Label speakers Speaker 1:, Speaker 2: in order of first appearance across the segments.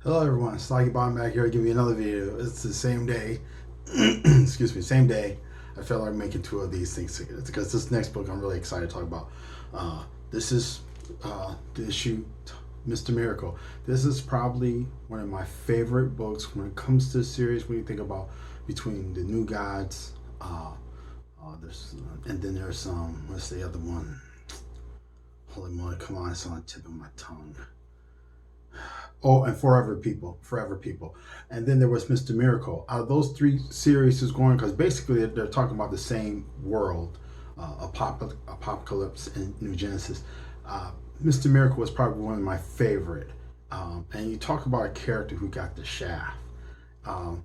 Speaker 1: Hello everyone, Slaggy Bomb back here giving you another video. It's the same day, excuse me, same day. I felt like making two of these things because this next book I'm really excited to talk about. This is the issue, Mr. Miracle. This is probably one of my favorite books when it comes to the series. When you think about between the New Gods, and then there's what's the other one? Holy moly, come on, it's on the tip of my tongue. Oh, and Forever People, and then there was Mr. Miracle. Out of those three series is going because basically they're talking about the same world, apocalypse and New Genesis. Mr. Miracle was probably one of my favorite, and you talk about a character who got the shaft. Um,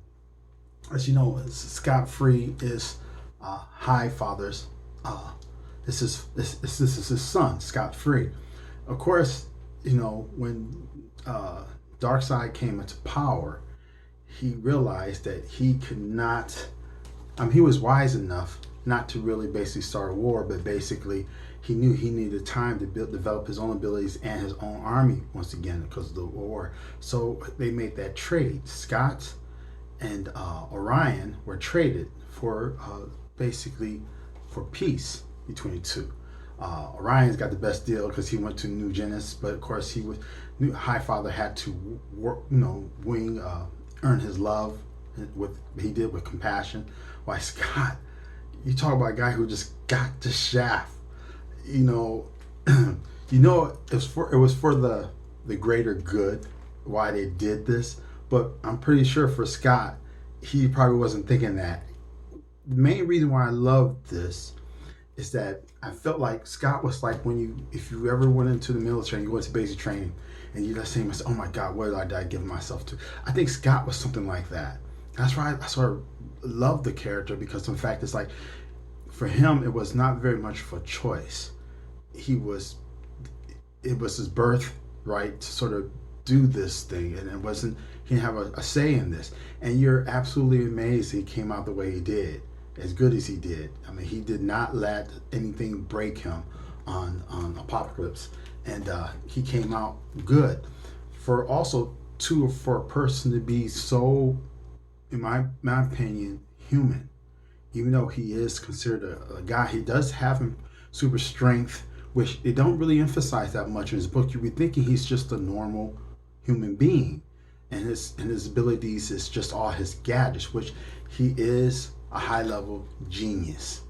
Speaker 1: as you know, Scott Free is Highfather's. This is his son, Scott Free. Of course, you know when Darkseid came into power, he realized that he could not. He was wise enough not to really basically start a war, but basically he knew he needed time to develop his own abilities and his own army once again because of the war. So they made that trade. Scott and Orion were traded for basically for peace between the two. Orion's got the best deal because he went to New Genesis, but of course Highfather had to work, earn his love he did with compassion. Why Scott, you talk about a guy who just got the shaft. You know, it was for the greater good why they did this, but I'm pretty sure for Scott, he probably wasn't thinking that. The main reason why I love this is that I felt like Scott was like if you ever went into the military and you went to basic training and you just saying, oh my God, what did I give myself to? I think Scott was something like that. That's why I sort of love the character because in fact it's like for him it was not very much of a choice. It was his birth right to sort of do this thing, and he didn't have a say in this. And you're absolutely amazed he came out the way he did, as good as he did. I mean, he did not let anything break him on Apocalypse, and he came out good. For a person to be so, in my opinion, human, even though he is considered a guy, he does have super strength, which they don't really emphasize that much in his book. You'd be thinking he's just a normal human being, and his abilities is just all his gadgets, which he is a high level genius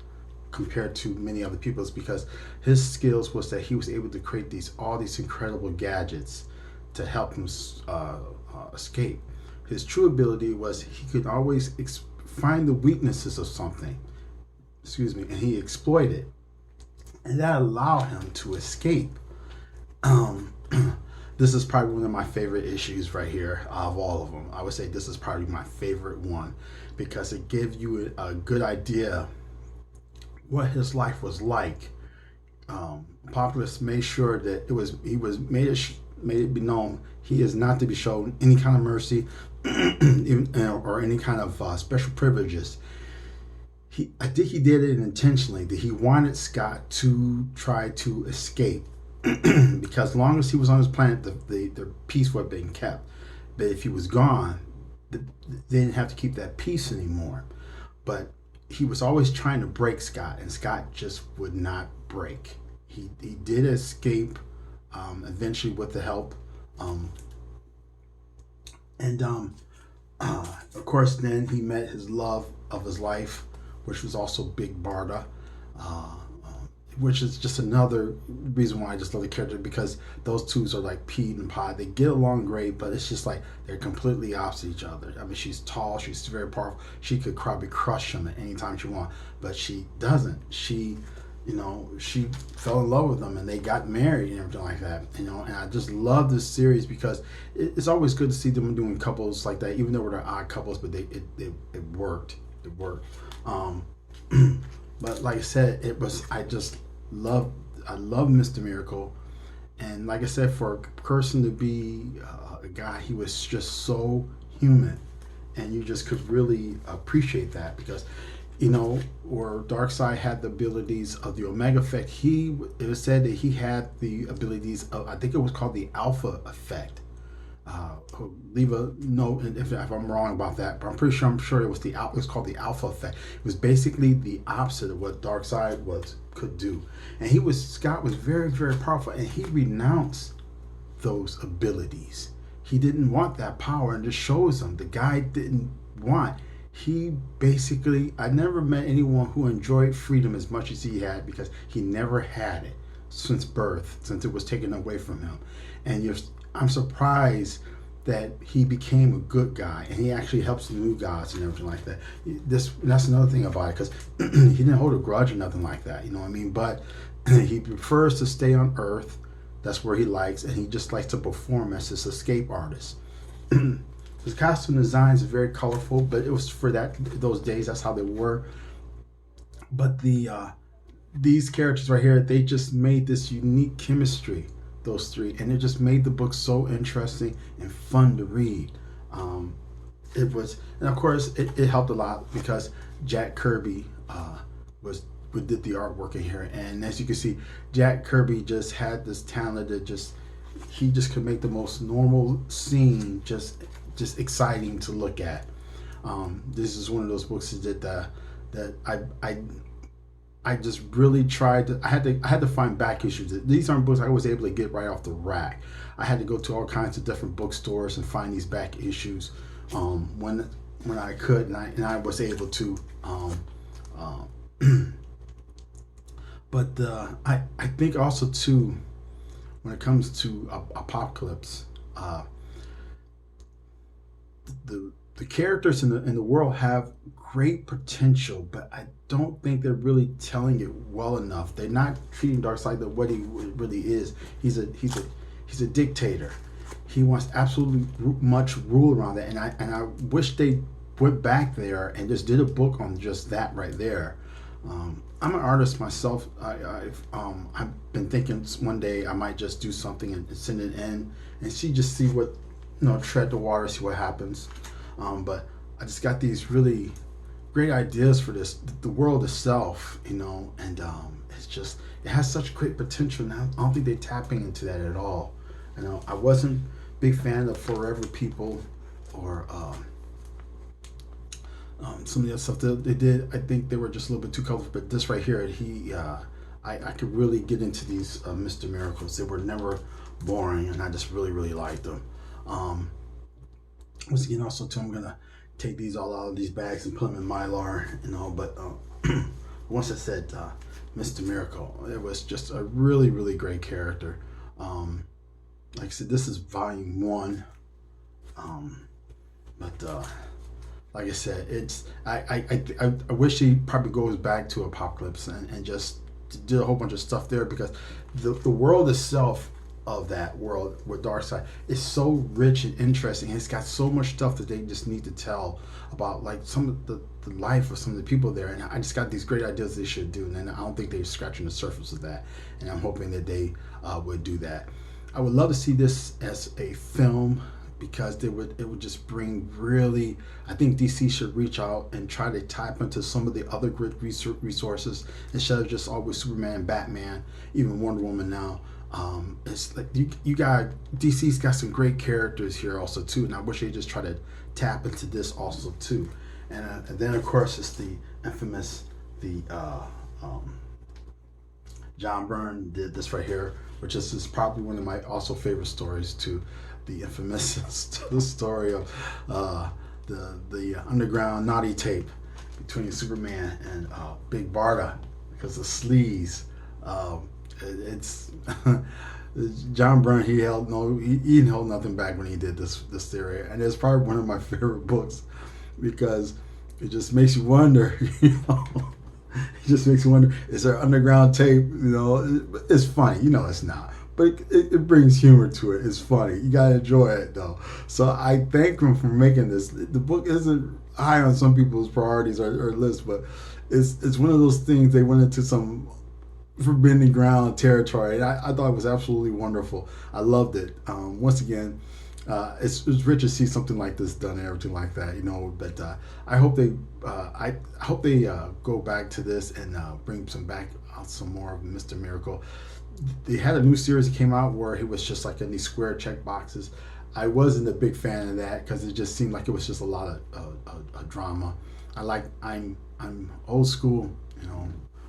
Speaker 1: compared to many other people's because his skills was that he was able to create all these incredible gadgets to help him escape. His true ability was he could always find the weaknesses of something, and he exploited, and that allowed him to escape. Um, this is probably one of my favorite issues right here of all of them. I would say this is probably my favorite one because it gives you a good idea what his life was like. Apocalypse made sure that made it be known he is not to be shown any kind of mercy or any kind of special privileges. I think he did it intentionally. That he wanted Scott to try to escape because as long as he was on his planet, the peace would have been kept. But if he was gone, they didn't have to keep that peace anymore. But he was always trying to break Scott, and Scott just would not break. He did escape eventually with the help, and of course then he met his love of his life, which was also Big Barda, which is just another reason why I just love the character because those two are like Pete and Pod. They get along great, but it's just like they're completely opposite each other. I mean, she's tall, she's very powerful. She could probably crush him at any time she wants, but she doesn't. She fell in love with him and they got married and everything like that. And I just love this series because it's always good to see them doing couples like that, even though they're odd couples, but it worked. It worked. But like I said, I love Mr. Miracle, and like I said, for a person to be a guy, he was just so human, and you just could really appreciate that because, where Darkseid had the abilities of the Omega effect, it was said that he had the abilities of, I think it was called the Alpha effect, leave a note if I'm wrong about that, but I'm sure it was it was called the Alpha Effect. It was basically the opposite of what Darkseid could do, and Scott was very very powerful, and he renounced those abilities. He didn't want that power, and just shows him the guy didn't want. He basically, I never met anyone who enjoyed freedom as much as he had, because he never had it since birth, since it was taken away from him. And I'm surprised that he became a good guy, and he actually helps the new gods and everything like that. That's another thing about it, because he didn't hold a grudge or nothing like that, you know what I mean? But he prefers to stay on Earth. That's where he likes, and he just likes to perform as this escape artist. His costume designs are very colorful, but it was for those days. That's how they were. But these characters right here, they just made this unique chemistry, those three, and it just made the book so interesting and fun to read. It was, and of course, it helped a lot because Jack Kirby did the artwork in here, and as you can see, Jack Kirby just had this talent that he just could make the most normal scene just exciting to look at. This is one of those books that I just really tried to. I had to find back issues. These aren't books I was able to get right off the rack. I had to go to all kinds of different bookstores and find these back issues when I could, and I was able to. But I think also too, when it comes to Apocalypse, the characters in the world have great potential, but I don't think they're really telling it well enough. They're not treating Darkseid the what he really is. He's a dictator. He wants absolutely much rule around that, and I wish they went back there and just did a book on just that right there. I'm an artist myself. I've been thinking one day I might just do something and send it in and see what, tread the water, see what happens. But I just got these really great ideas for the world itself, and it has such great potential. Now I don't think they're tapping into that at all. I wasn't a big fan of Forever People or some of the other stuff that they did. I think they were just a little bit too colorful. But this right here, I could really get into these Mr. Miracles. They were never boring, and I just really, really liked them. Once again, also too, I'm gonna take these all out of these bags and put them in Mylar, But once I said Mr. Miracle, it was just a really, really great character. Like I said, this is volume 1. Like I said, it's I wish he probably goes back to Apocalypse and just did a whole bunch of stuff there, because the world itself of that world with Darkseid is so rich and interesting. It's got so much stuff that they just need to tell about, like some of the life of some of the people there. And I just got these great ideas they should do, and I don't think they're scratching the surface of that. And I'm hoping that they would do that. I would love to see this as a film, because it would just bring really, I think DC should reach out and try to tap into some of the other great resources instead of just always Superman, Batman, even Wonder Woman now. It's like DC's got some great characters here also too, and I wish they just try to tap into this also too. And then of course it's the infamous John Byrne did this right here, which is probably one of my also favorite stories too. The infamous story of the underground naughty tape between Superman and Big Barda, because of sleaze. It's John Byrne. He didn't hold nothing back when he did this theory, and it's probably one of my favorite books, because it just makes you wonder. It just makes you wonder: is there underground tape? It's funny. It's not. But it brings humor to it. It's funny. You gotta enjoy it though. So I thank him for making this. The book isn't high on some people's priorities or lists, but it's one of those things. They went into some forbidden ground territory, and I thought it was absolutely wonderful. I loved it. Once again, it's rich to see something like this done and everything like that. But I hope they go back to this and bring some more of Mr. Miracle. They had a new series that came out where he was just like in these square check boxes. I wasn't a big fan of that because it just seemed like it was just a lot of drama. I'm old school, you know,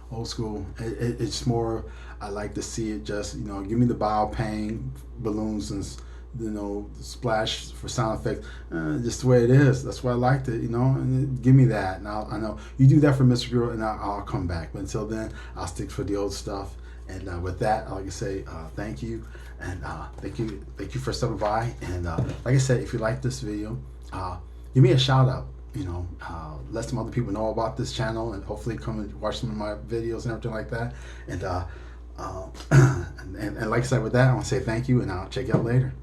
Speaker 1: old school. It's more. I like to see it just, you know, give me the biopang balloons and, you know, splash for sound effects, just the way it is. That's why I liked it, you know. And give me that, and I know you do that for Mr. Girl, and I'll come back. But until then, I'll stick for the old stuff. And with that, I'd like to say thank you, and thank you for stopping by. And like I said, if you like this video, give me a shout out. You know, let some other people know about this channel, and hopefully come and watch some of my videos and everything like that. And and like I said, with that, I want to say thank you, and I'll check you out later.